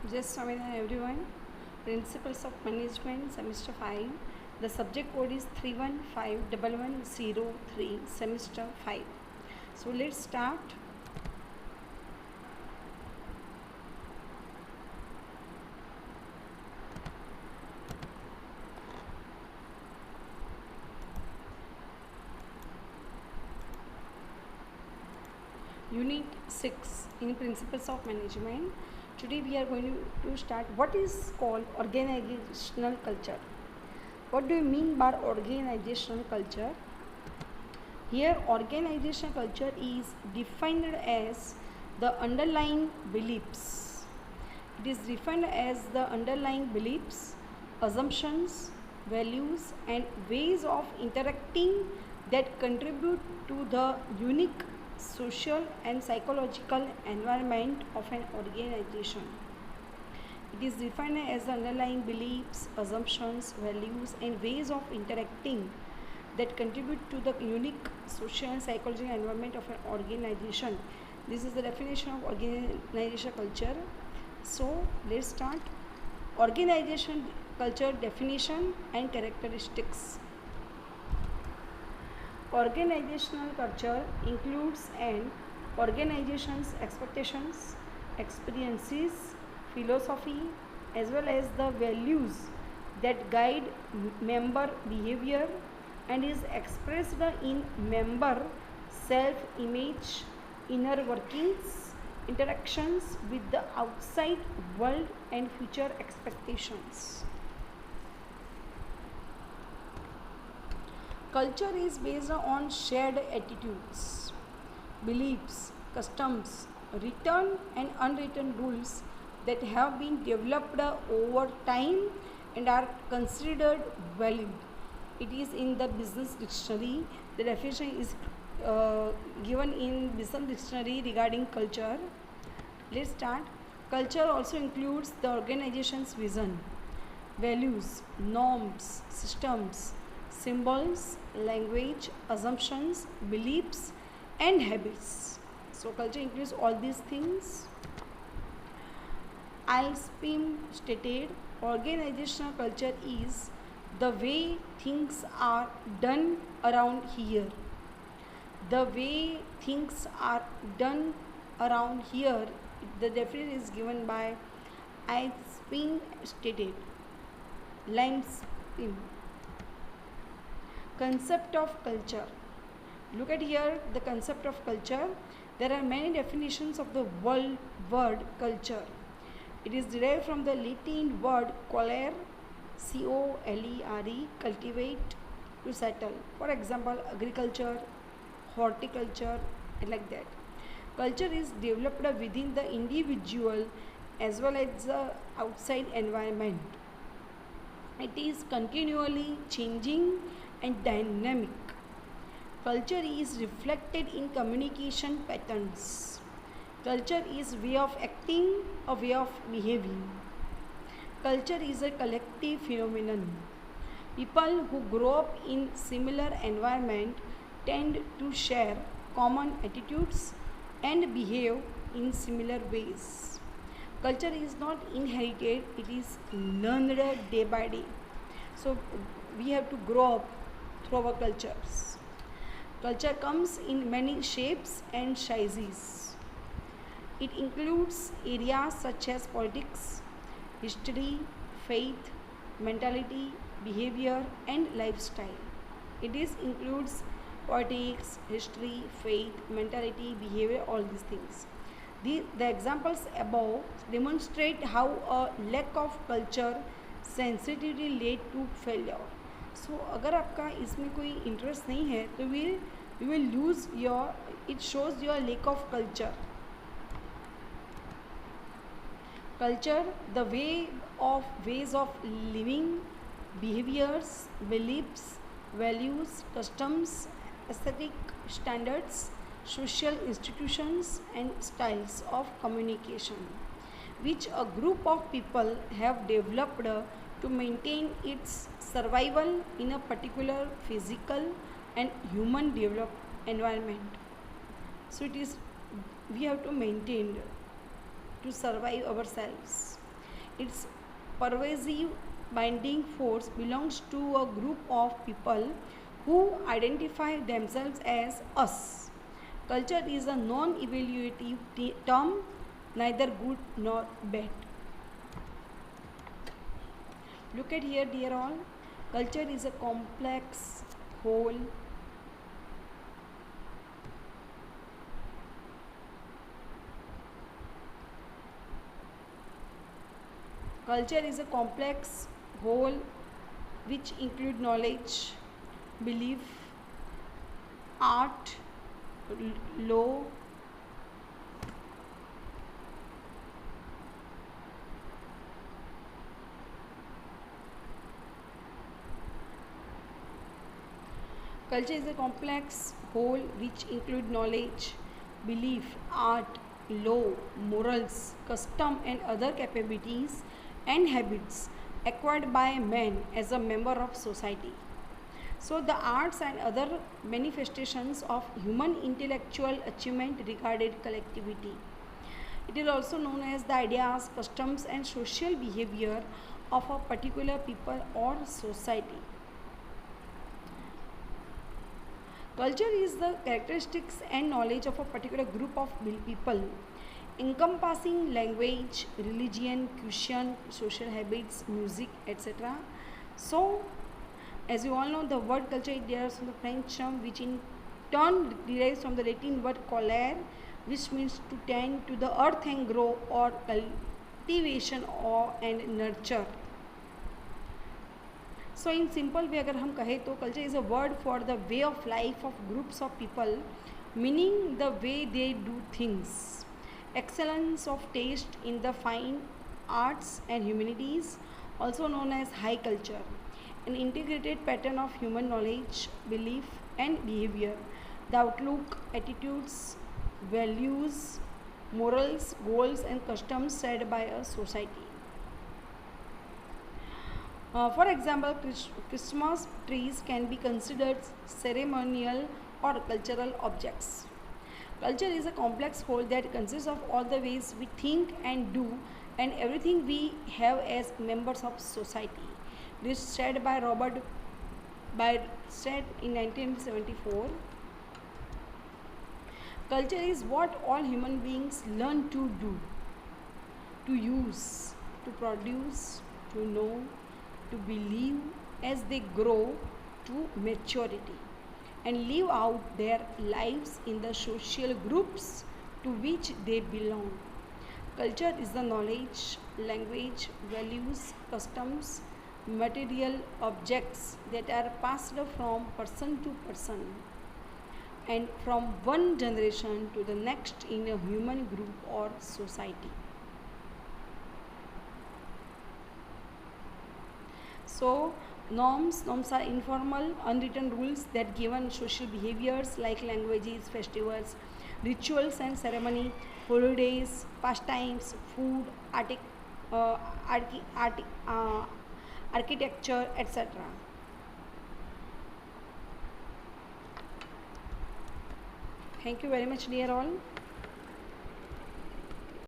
Just Swaminathan everyone. Principles of Management, Semester 5. The subject code is 315110 Semester 5. So let's start. Unit 6 in Principles of Management. Today we are going to start what is called organizational culture. What do you mean by organizational culture? Here organizational culture is defined as the underlying beliefs. It is defined as the underlying beliefs, assumptions, values and ways of interacting that contribute to the unique social and psychological environment of an organization. It is defined as the underlying beliefs, assumptions, values and ways of interacting that contribute to the unique social and psychological environment of an organization. This is the definition of organizational culture. So let's start. Organization culture definition and characteristics. Organizational culture includes an organization's expectations, experiences, philosophy, as well as the values that guide member behavior and is expressed in member self-image, inner workings, interactions with the outside world and future expectations. Culture is based on shared attitudes, beliefs, customs, written and unwritten rules that have been developed over time and are considered valid. It is in the business dictionary. The definition is given in business dictionary regarding culture. Let's start. Culture also includes the organization's vision, values, norms, systems, symbols, language, assumptions, beliefs and habits. So culture includes all these things. Alspin stated organizational culture is the way things are done around here. The way things are done around here, the definition is given by Alspin stated. Limespin. Concept of culture. Look at here the concept of culture. There are many definitions of the word culture. It is derived from the Latin word colere, C-O-L-E-R-E, cultivate, to settle. For example, agriculture, horticulture, like that. Culture is developed within the individual as well as the outside environment. It is continually changing and dynamic. Culture is reflected in communication patterns. Culture is way of acting, a way of behaving. Culture is a collective phenomenon. People who grow up in similar environment tend to share common attitudes and behave in similar ways. Culture is not inherited, it is learned day by day. So we have to grow up through our cultures. Culture comes in many shapes and sizes. It includes areas such as politics, history, faith, mentality, behavior and lifestyle. It includes politics, history, faith, mentality, behavior, all these things. The examples above demonstrate how a lack of culture sensitivity led to failure. So अगर आपका इसमें कोई interest नहीं है तो you will lose your, it shows your lack of culture. Culture, the ways of living, behaviors, beliefs, values, customs, aesthetic standards, social institutions and styles of communication which a group of people have developed to maintain its survival in a particular physical and human developed environment. So we have to maintain to survive ourselves. its pervasive binding force belongs to a group of people who identify themselves as us. Culture is a non-evaluative term, neither good nor bad. Look at here, dear all. Culture is a complex whole. Culture is a complex whole which include knowledge, belief, art, law, culture is a complex whole which include knowledge, belief, art, law, morals, custom and other capabilities and habits acquired by man as a member of society. So the arts and other manifestations of human intellectual achievement regarded collectivity. It is also known as the ideas, customs and social behavior of a particular people or society. Culture is the characteristics and knowledge of a particular group of people, encompassing language, religion, cuisine, social habits, music, etc. So, as you all know, the word culture derives from the French term, which in turn derives from the Latin word colere, which means to tend to the earth and grow, or cultivation or and nurture. So in simple way अगर हम कहें तो culture is a word for the way of life of groups of people, meaning the way they do things, excellence of taste in the fine arts and humanities, also known as high culture, an integrated pattern of human knowledge, belief and behavior, the outlook, attitudes, values, morals, goals and customs set by a society. For example, Christmas trees can be considered ceremonial or cultural objects. Culture is a complex whole that consists of all the ways we think and do and everything we have as members of society. This said by Robert said in 1974. Culture is what all human beings learn to do, to use, to produce, to know, to believe as they grow to maturity and live out their lives in the social groups to which they belong. Culture is the knowledge, language, values, customs, material objects that are passed from person to person and from one generation to the next in a human group or society. So norms are informal, unwritten rules that govern social behaviors like languages, festivals, rituals and ceremony, holidays, pastimes, food, architecture, etc. Thank you very much, dear all.